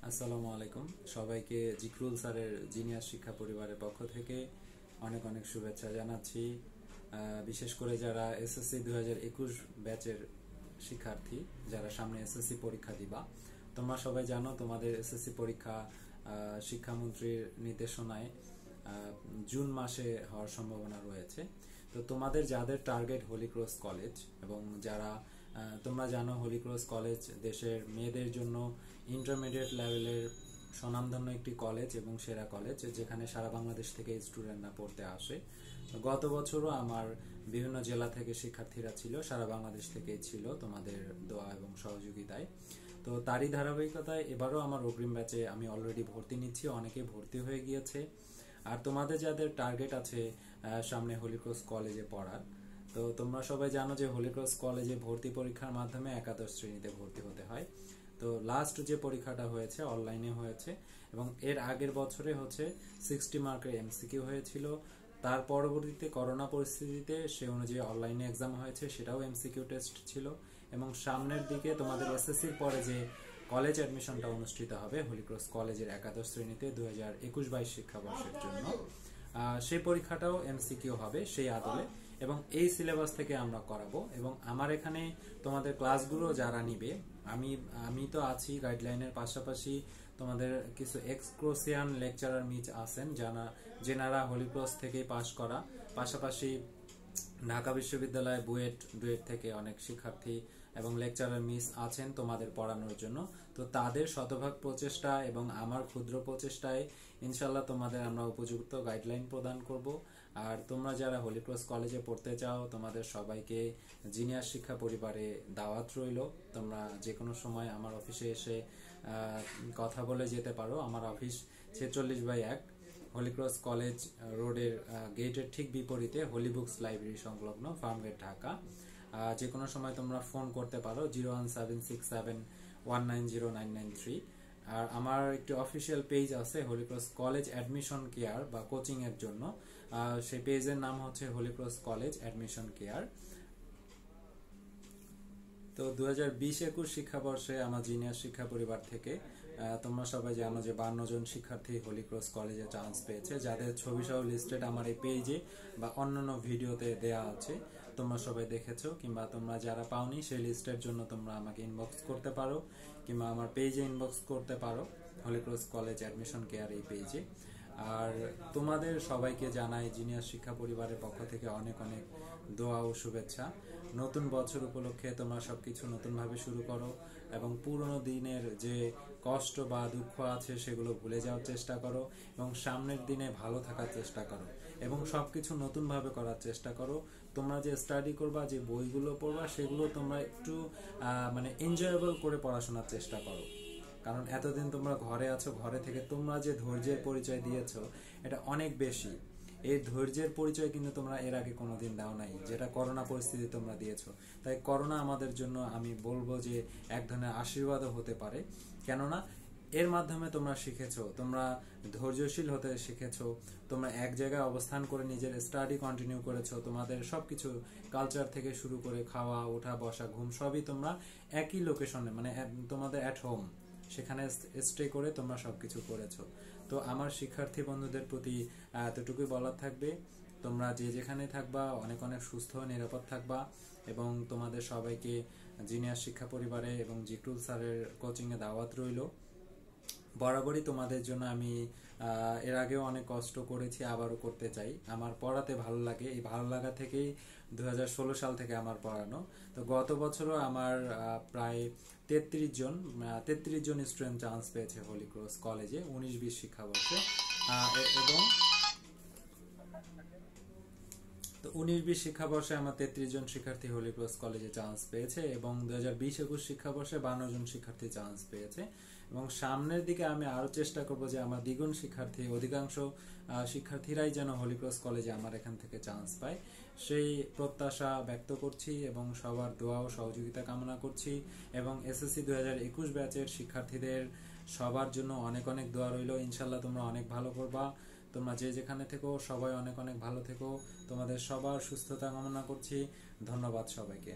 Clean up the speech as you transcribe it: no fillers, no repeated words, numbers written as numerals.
আসসালামু আলাইকুম সবাইকে জিকরুল স্যারের জিনিয়াস শিক্ষা পরিবারের পক্ষ থেকে অনেক অনেক শুভেচ্ছা জানাচ্ছি। বিশেষ করে যারা এসএসসি 2021 ব্যাচের শিক্ষার্থী, যারা সামনে এসএসসি পরীক্ষা দিবা, তোমরা সবাই জানো তোমাদের এসএসসি পরীক্ষা শিক্ষামন্ত্রীর নির্দেশনায় জুন মাসে হওয়ার সম্ভাবনা রয়েছে। তো তোমাদের যাদের টার্গেট হোলি ক্রস কলেজ, এবং যারা তোমরা জানো হোলি ক্রস কলেজ দেশের মেয়েদের জন্য ইন্টারমিডিয়েট লেভেলের স্বনামধন্য একটি কলেজ এবং সেরা কলেজ, যেখানে সারা বাংলাদেশ থেকে স্টুডেন্টরা পড়তে আসে। গত বছরও আমার বিভিন্ন জেলা থেকে শিক্ষার্থীরা ছিল, সারা বাংলাদেশ থেকেই ছিল তোমাদের দোয়া এবং সহযোগিতায়। তো তারই ধারাবাহিকতায় এবারও আমার অগ্রিম ব্যাচে আমি অলরেডি ভর্তি নিচ্ছি, অনেকেই ভর্তি হয়ে গিয়েছে। আর তোমাদের যাদের টার্গেট আছে সামনে হোলি ক্রস কলেজে পড়ার, তো তোমরা সবাই জানো যে হোলি ক্রস কলেজে ভর্তি পরীক্ষার মাধ্যমে একাদশ শ্রেণীতে ভর্তি হতে হয়। তো লাস্ট যে পরীক্ষাটা হয়েছে অনলাইনে হয়েছে, এবং এর আগের বছরে হচ্ছে 60 মার্কের এমসিকিউ হয়েছিল। তার পরবর্তীতে করোনা পরিস্থিতিতে সে অনুযায়ী অনলাইনে এক্সাম হয়েছে, সেটাও এমসিকিউ টেস্ট ছিল। এবং সামনের দিকে তোমাদের এসএসসির পরে যে কলেজ অ্যাডমিশনটা অনুষ্ঠিত হবে হোলি ক্রস কলেজের একাদশ শ্রেণীতে 2021-22 শিক্ষাবর্ষের জন্য, সেই পরীক্ষাটাও এমসিকিউ হবে সেই আদলে, এবং এই সিলেবাস থেকে আমরা করাবো। এবং আমার এখানে তোমাদের ক্লাসগুলো যারা নিবে, আমি তো আছি গাইডলাইনের পাশাপাশি তোমাদের কিছু এক্সক্রোসিয়ান লেকচারার মিচ আছেন যেনারা হোলি ক্রস থেকে পাশ করা, পাশাপাশি ঢাকা বিশ্ববিদ্যালয় ডুয়েট থেকে অনেক শিক্ষার্থী এবং লেকচারার মিস আছেন তোমাদের পড়ানোর জন্য। তো তাদের শতভাগ প্রচেষ্টা এবং আমার ক্ষুদ্র প্রচেষ্টায় ইনশাল্লাহ তোমাদের আমরা উপযুক্ত গাইডলাইন প্রদান করব। আর তোমরা যারা হোলি ক্রস কলেজে পড়তে চাও, তোমাদের সবাইকে জিনিয়াস শিক্ষা পরিবারে দাওয়াত রইল। তোমরা যে কোনো সময় আমার অফিসে এসে কথা বলে যেতে পারো। আমার অফিস 46/1 হোলি ক্রস কলেজ রোডের গেটের ঠিক বিপরীতে হোলি বুকস লাইব্রেরি সংলগ্ন, ফার্মগেট, ঢাকা। যে কোনো সময় তোমরা ফোন করতে পারো 01767190993। আর আমার একটি অফিসিয়াল পেজ আছে Holy Cross College admission care বা কোচিং এর জন্য, সেই পেজের নাম হচ্ছে Holy Cross College admission care. তো 2020-21 শিক্ষাবর্ষে আমার জিনিয়াস শিক্ষা পরিবার থেকে তোমরা সবাই জানো যে 52 জন শিক্ষার্থী হোলি ক্রস কলেজে চান্স পেয়েছে, যাদের ছবি সহ লিস্টেড আমার এই পেজে বা অন্যান্য ভিডিওতে দেয়া আছে। তোমরা সবাই দেখেছো, কিংবা তোমরা যারা পাওনি সেই লিস্টের জন্য তোমরা আমাকে ইনবক্স করতে পারো, কিংবা আমার পেজে ইনবক্স করতে পারো Holy Cross College admission care এই পেজে। আর তোমাদের সবাইকে জানাই জিনিয়াস শিক্ষা পরিবারের পক্ষ থেকে অনেক অনেক দোয়া ও শুভেচ্ছা। নতুন বছর উপলক্ষে তোমরা সবকিছু নতুনভাবে শুরু করো, এবং পুরনো দিনের যে কষ্ট বা দুঃখ আছে সেগুলো ভুলে যাওয়ার চেষ্টা করো, এবং সামনের দিনে ভালো থাকার চেষ্টা করো, এবং সবকিছু নতুনভাবে করার চেষ্টা করো। তোমরা যে স্টাডি করবা, যে বইগুলো পড়বা, সেগুলো তোমরা একটু এনজয়েবল করে পড়াশোনার চেষ্টা করো। কারণ এতদিন তোমরা ঘরে আছো, ঘরে থেকে তোমরা যে ধৈর্যের পরিচয় দিয়েছো এটা অনেক বেশি। এই ধৈর্যের পরিচয় কিন্তু তোমরা এর আগে কোনোদিন দাও নাই, যেটা করোনা পরিস্থিতি তোমরা দিয়েছো। তাই করোনা আমাদের জন্য আমি বলবো যে এক ধরনের আশীর্বাদও হতে পারে, কেননা এর মাধ্যমে তোমরা শিখেছো, তোমরা ধৈর্যশীল হতে শিখেছো, তোমরা এক জায়গায় অবস্থান করে নিজের স্টাডি কন্টিনিউ করেছো। তোমাদের সবকিছু কালচার থেকে শুরু করে খাওয়া, ওঠা, বসা, ঘুম সবই তোমরা একই লোকেশনে, তোমাদের অ্যাট হোম, সেখানে স্টে করে তোমরা সবকিছু করেছো। তো আমার শিক্ষার্থী বন্ধুদের প্রতি এতটুকুই বলার থাকবে, তোমরা যে যেখানে থাকবা অনেক অনেক সুস্থ নিরাপদ থাকবা, এবং তোমাদের সবাইকে জিনিয়াস শিক্ষা পরিবারে এবং জিকরুল স্যারের কোচিংয়ে দাওয়াত রইল। বরাবরই তোমাদের জন্য আমি এর আগেও অনেক কষ্ট করেছি, আবারও করতে চাই। আমার পড়াতে ভালো লাগে, এই ভালো লাগা থেকেই 2016 সাল থেকে আমার পড়ানো। তো গত বছরও আমার প্রায় 33 জন স্টুডেন্ট চান্স পেয়েছে হোলি ক্রস কলেজে 19-20 শিক্ষাবর্ষে। এবং তো 19-20 শিক্ষাবর্ষে আমার 33 জন শিক্ষার্থী হোলি ক্রস কলেজে চান্স পেয়েছে, এবং 2020-21 শিক্ষাবর্ষে 52 জন শিক্ষার্থী চান্স পেয়েছে। এবং সামনের দিকে আমি আরো চেষ্টা করব যে আমার দ্বিগুণ শিক্ষার্থী, অধিকাংশ শিক্ষার্থীরাই যেন হোলি ক্রস কলেজে আমার এখান থেকে চান্স পায়, সেই প্রত্যাশা ব্যক্ত করছি, এবং সবার দোয়া ও সহযোগিতা কামনা করছি। এবং এসএসসি 2021 ব্যাচের শিক্ষার্থীদের সবার জন্য অনেক অনেক দোয়া রইল। ইনশাল্লাহ তোমরা অনেক ভালো করবা। তোমরা যে যেখানে থেকো সবাই অনেক অনেক ভালো থেকো। তোমাদের সবার সুস্থতা কামনা করছি। ধন্যবাদ সবাইকে।